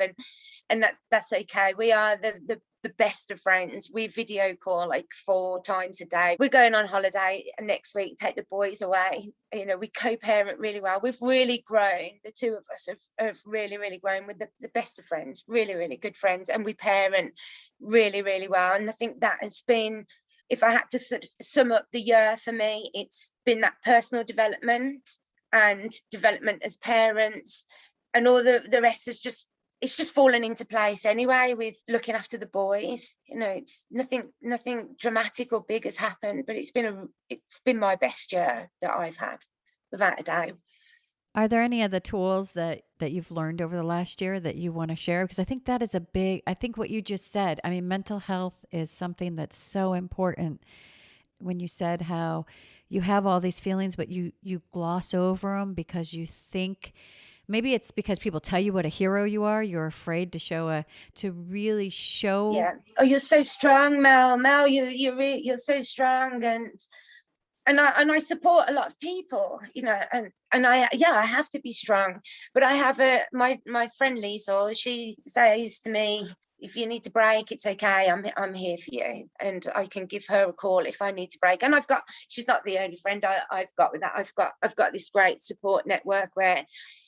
D: and that's okay. We are the best of friends. We video call like 4 times a day. We're going on holiday next week, take the boys away. We co-parent really well. We've really grown. The two of us have really, really grown. With the best of friends, really, really good friends, and we parent really, really well. And I think that has been, if I had to sort of sum up the year for me, it's been that personal development and development as parents, and all the rest is just, it's just fallen into place anyway, with looking after the boys. It's nothing dramatic or big has happened, but it's been my best year that I've had, without a doubt.
C: Are there any other tools that you've learned over the last year that you want to share? Because I think that is I think what you just said, I mean, mental health is something that's so important. When you said how you have all these feelings, but you gloss over them because you think, maybe it's because people tell you what a hero you are. You're afraid to really show.
D: Yeah. Oh, you're so strong, Mel. Mel, you're so strong, and I support a lot of people, and I have to be strong. But I have my friend Liesl, she says to me, if you need to break, it's okay. I'm here for you, and I can give her a call if I need to break. And she's not the only friend I've got with that. I've got this great support network where,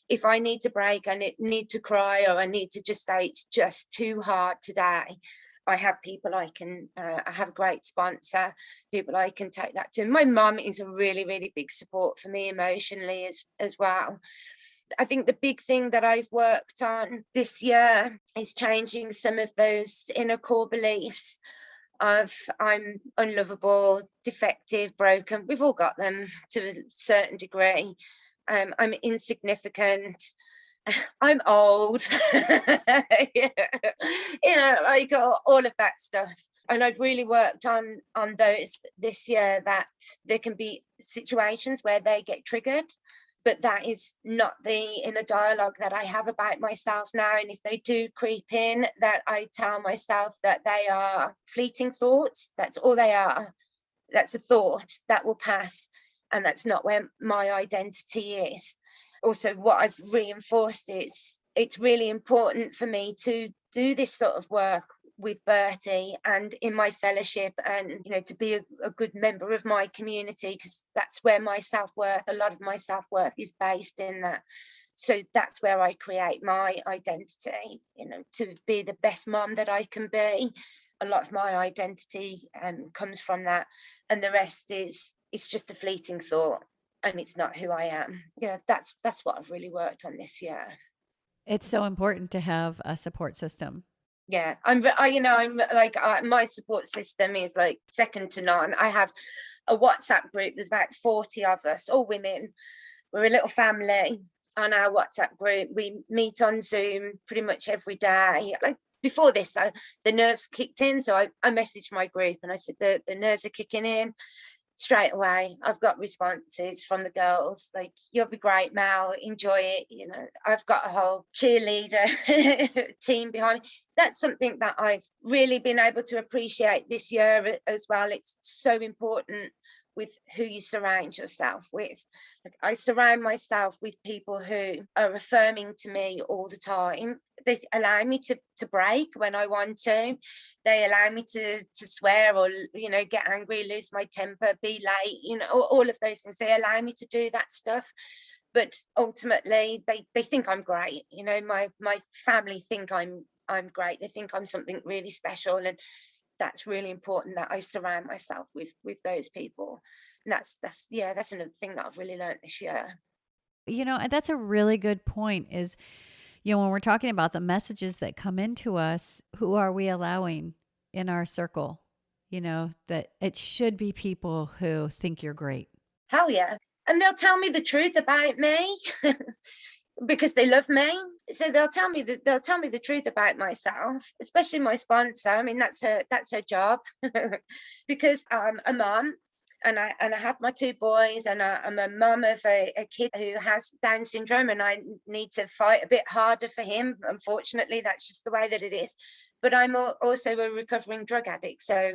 D: if I need to break, I need to cry, or I need to just say it's just too hard today, I have people I have a great sponsor, people I can take that to. My mum is a really, really big support for me emotionally as well. I think the big thing that I've worked on this year is changing some of those inner core beliefs of I'm unlovable, defective, broken. We've all got them to a certain degree. I'm insignificant. I'm old. Like all of that stuff. And I've really worked on those this year, that there can be situations where they get triggered, but that is not the inner dialogue that I have about myself now. And if they do creep in, that I tell myself that they are fleeting thoughts. That's all they are. That's a thought that will pass, and that's not where my identity is. Also, what I've reinforced is it's really important for me to do this sort of work with Bertie and in my fellowship, and to be a good member of my community, because that's where a lot of my self-worth is based in that. So that's where I create my identity, to be the best mom that I can be. A lot of my identity comes from that, and the rest it's just a fleeting thought, and it's not who I am. Yeah, that's what I've really worked on this year.
C: It's so important to have a support system.
D: Yeah, I'm like, my support system is like second to none. I have a WhatsApp group. There's about 40 of us, all women. We're a little family on our WhatsApp group. We meet on Zoom pretty much every day. Like before this, the nerves kicked in, so I messaged my group and I said the nerves are kicking in. Straight away, I've got responses from the girls like, you'll be great, Mel, enjoy it. I've got a whole cheerleader team behind me. That's something that I've really been able to appreciate this year as well. It's so important with who you surround yourself with. Like, I surround myself with people who are affirming to me all the time. They allow me to break when I want to. They allow me to swear or, get angry, lose my temper, be late, all of those things. They allow me to do that stuff. But ultimately, they think I'm great. My family think I'm great. They think I'm something really special. And that's really important, that I surround myself with those people. And that's another thing that I've really learned this year.
C: And that's a really good point is, when we're talking about the messages that come into us, who are we allowing in our circle? that it should be people who think you're great.
D: Hell yeah. And they'll tell me the truth about me because they love me. So they'll tell me the truth about myself, especially my sponsor. I mean, that's her job because I'm a mom. And I have my 2 boys, and I'm a mum of a kid who has Down syndrome, and I need to fight a bit harder for him. Unfortunately, that's just the way that it is. But I'm also a recovering drug addict. So,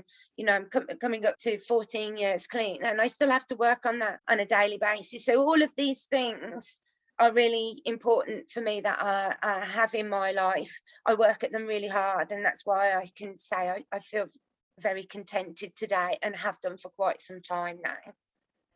D: I'm coming up to 14 years clean, and I still have to work on that on a daily basis. So all of these things are really important for me that I have in my life. I work at them really hard, and that's why I can say I feel very contented today and have done for quite some time now.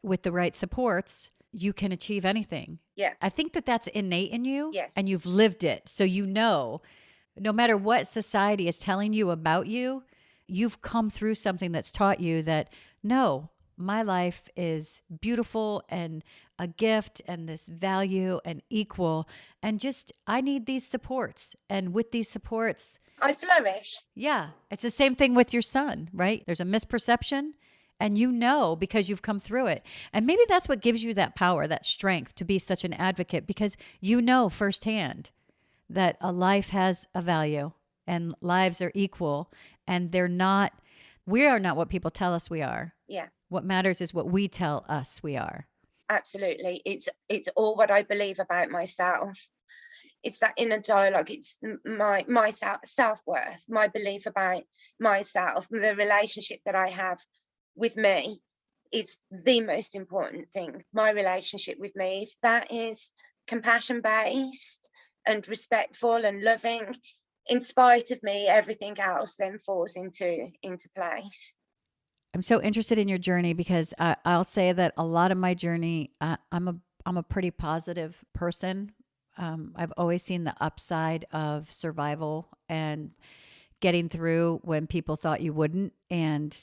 C: With the right supports, you can achieve anything.
D: Yeah.
C: I think that that's innate in you.
D: Yes.
C: And you've lived it. So no matter what society is telling you about you, you've come through something that's taught you that, no, my life is beautiful and a gift and this value and equal. And just, I need these supports. And with these supports,
D: I flourish.
C: Yeah. It's the same thing with your son, right? There's a misperception and because you've come through it. And maybe that's what gives you that power, that strength to be such an advocate, because firsthand that a life has a value and lives are equal, and we are not what people tell us we are.
D: Yeah.
C: What matters is what we tell us we are.
D: Absolutely. It's all what I believe about myself. It's that inner dialogue. It's my self-worth, my belief about myself, the relationship that I have with me is the most important thing. My relationship with me, if that is compassion-based and respectful and loving, in spite of me, everything else then falls into place.
C: I'm so interested in your journey because I'll say that a lot of my journey, I'm a pretty positive person. I've always seen the upside of survival and getting through when people thought you wouldn't. And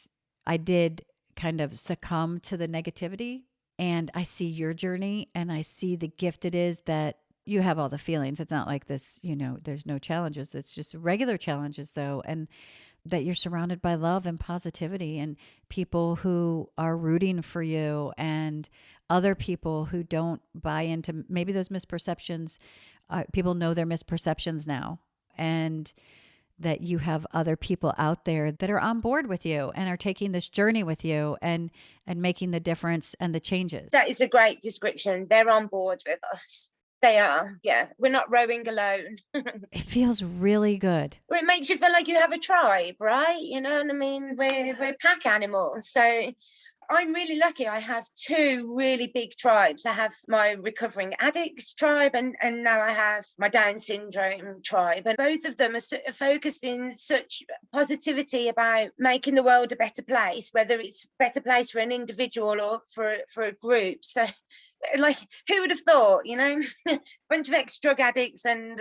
C: I did kind of succumb to the negativity. And I see your journey and I see the gift it is that you have all the feelings. It's not like this, there's no challenges. It's just regular challenges though. And that you're surrounded by love and positivity and people who are rooting for you and other people who don't buy into maybe those misperceptions. People know their misperceptions now, and that you have other people out there that are on board with you and are taking this journey with you and making the difference and the changes.
D: That is a great description. They're on board with us. They are. Yeah. We're not rowing alone.
C: It feels really good.
D: Well, it makes you feel like you have a tribe, right? You know what I mean? We're pack animals. So I'm really lucky. I have 2 really big tribes. I have my recovering addicts tribe and now I have my Down syndrome tribe. And both of them are focused in such positivity about making the world a better place, whether it's a better place for an individual or for a group. So like, who would have thought, a bunch of ex-drug addicts and,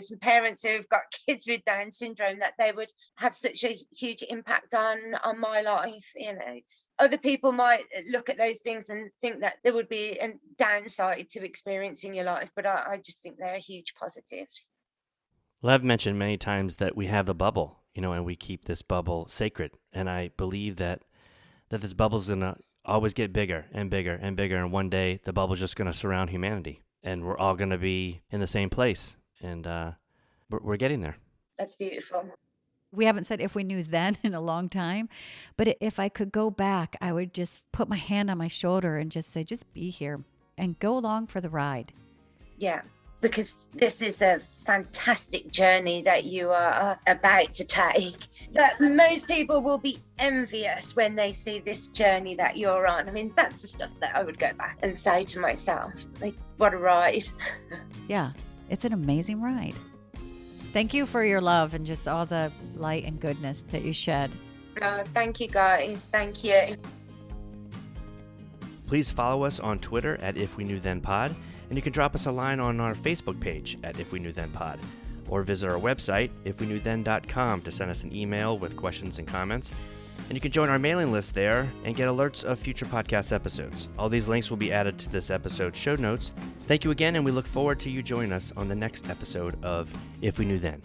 D: some parents who've got kids with Down syndrome, that they would have such a huge impact on my life. Other people might look at those things and think that there would be a downside to experiencing your life, but I just think they're huge positives.
B: Well, I've mentioned many times that we have the bubble, and we keep this bubble sacred. And I believe that this bubble's going to always get bigger and bigger and bigger. And one day the bubble's just going to surround humanity and we're all going to be in the same place. And we're getting there.
D: That's beautiful.
C: We haven't said if we knew then in a long time, but if I could go back, I would just put my hand on my shoulder and just say, just be here and go along for the ride.
D: Yeah. Because this is a fantastic journey that you are about to take, that most people will be envious when they see this journey that you're on. I mean, that's the stuff that I would go back and say to myself, like, what a ride.
C: Yeah, it's an amazing ride. Thank you for your love and just all the light and goodness that you shed.
D: Thank you, guys. Thank you.
B: Please follow us on Twitter at If We Knew Then Pod. And you can drop us a line on our Facebook page at If We Knew Then Pod, or visit our website, ifweknewthen.com, to send us an email with questions and comments. And you can join our mailing list there and get alerts of future podcast episodes. All these links will be added to this episode's show notes. Thank you again, and we look forward to you joining us on the next episode of If We Knew Then.